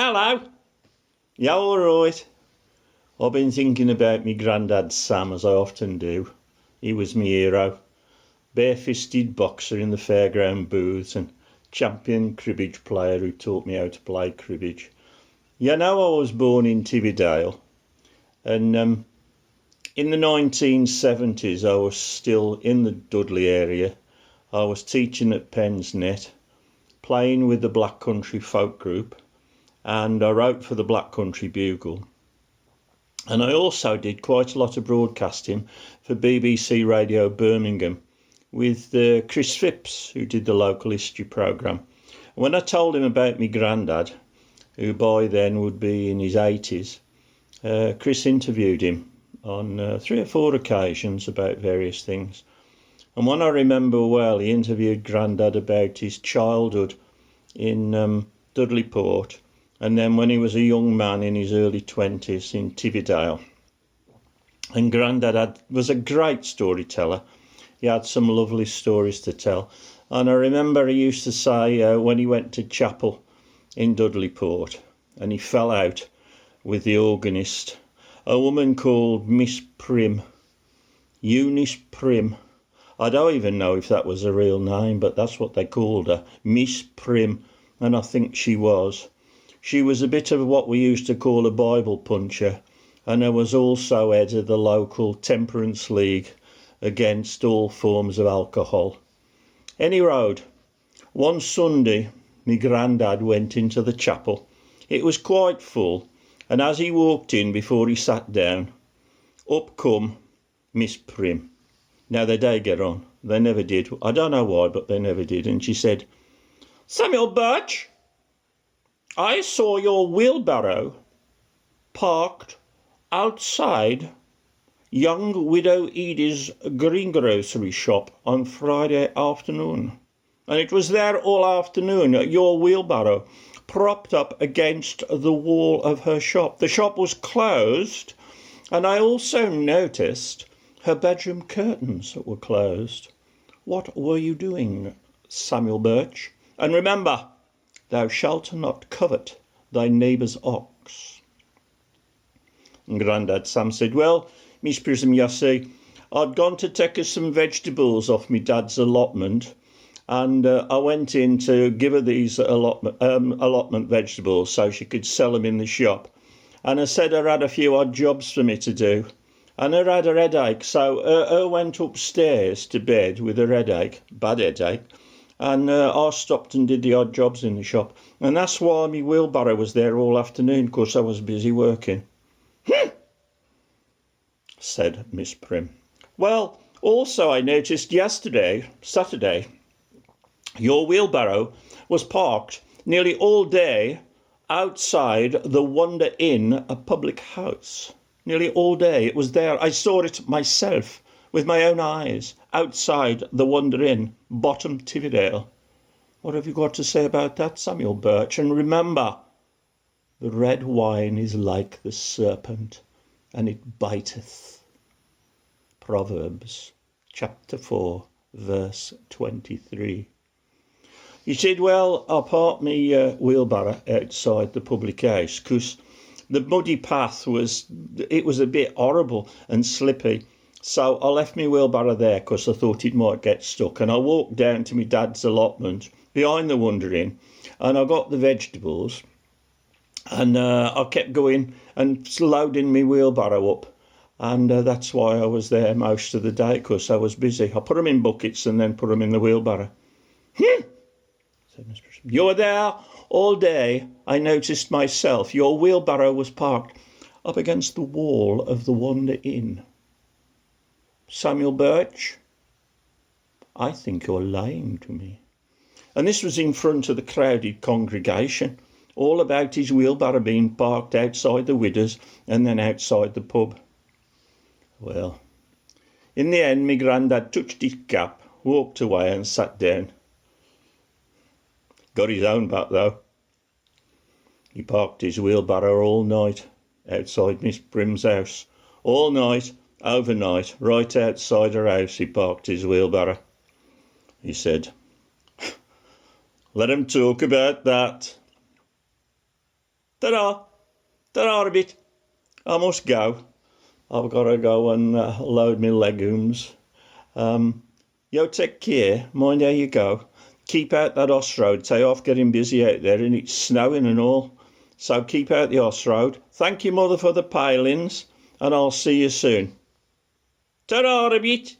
Hello. Yeah, all right. I've been thinking about me Grandad Sam, as I often do. He was me hero. Bare-fisted boxer in the fairground booths and champion cribbage player who taught me how to play cribbage. You know, I was born in Tividale, and in the 1970s I was still in the Dudley area. I was teaching at Pensnet, playing with the Black Country folk group, and I wrote for the Black Country Bugle. And I also did quite a lot of broadcasting for BBC Radio Birmingham with Chris Phipps, who did the local history programme. When I told him about me Grandad, who by then would be in his 80s, Chris interviewed him on 3 or 4 occasions about various things. And one I remember well, he interviewed Grandad about his childhood in Dudley Port, and then when he was a young man in his early 20s in Tividale. And Grandad was a great storyteller. He had some lovely stories to tell. And I remember he used to say when he went to chapel in Dudley Port and he fell out with the organist, a woman called Miss Prim, Eunice Prim. I don't even know if that was a real name, but that's what they called her, Miss Prim, and I think she was. She was a bit of what we used to call a Bible puncher, and I was also head of the local Temperance League against all forms of alcohol. Any road, one Sunday, my Grandad went into the chapel. It was quite full, and as he walked in before he sat down, up come Miss Prim. Now, they don't get on. They never did. I don't know why, but they never did. And she said, "Samuel Birch, I saw your wheelbarrow parked outside young widow Edie's greengrocery shop on Friday afternoon. And it was there all afternoon, your wheelbarrow, propped up against the wall of her shop. The shop was closed, and I also noticed her bedroom curtains were closed. What were you doing, Samuel Birch? And remember, thou shalt not covet thy neighbour's ox." And Grandad Sam said, "Well, Miss Prism, you see, I'd gone to take her some vegetables off me dad's allotment, and I went in to give her these allotment vegetables so she could sell them in the shop. And I said I had a few odd jobs for me to do, and her had a headache, so her went upstairs to bed with her headache, bad headache, and I stopped and did the odd jobs in the shop. And that's why my wheelbarrow was there all afternoon, because I was busy working." said Miss Prim. "Well, also I noticed yesterday, Saturday, your wheelbarrow was parked nearly all day outside the Wonder Inn, a public house. Nearly all day it was there. I saw it myself with my own eyes, outside the Wonder Inn, Bottom Tividale. What have you got to say about that, Samuel Birch? And remember, the red wine is like the serpent, and it biteth." Proverbs chapter 4, verse 23. He said, "Well, I parked me wheelbarrow outside the public house because the muddy path was a bit horrible and slippy. So I left my wheelbarrow there because I thought it might get stuck. And I walked down to my dad's allotment behind the Wonder Inn, and I got the vegetables. And I kept going and loading my wheelbarrow up. And that's why I was there most of the day, because I was busy. I put them in buckets and then put them in the wheelbarrow." Said Miss Bishop. "You were there all day. I noticed myself. Your wheelbarrow was parked up against the wall of the Wonder Inn. Samuel Birch, I think you're lying to me." And this was in front of the crowded congregation, all about his wheelbarrow being parked outside the widow's and then outside the pub. Well, in the end, my Grandad touched his cap, walked away and sat down. Got his own back, though. He parked his wheelbarrow all night outside Miss Prim's house. All night, overnight, right outside her house, he parked his wheelbarrow. He said, "Let 'em talk about that." Ta-ra! Ta-ra a bit. I must go. I've got to go and load my legumes. You take care. Mind how you go. Keep out that Oss road. It's off getting busy out there and it's snowing and all. So keep out the Oss road. Thank you, Mother, for the palings, and I'll see you soon. Ta-ra a bit.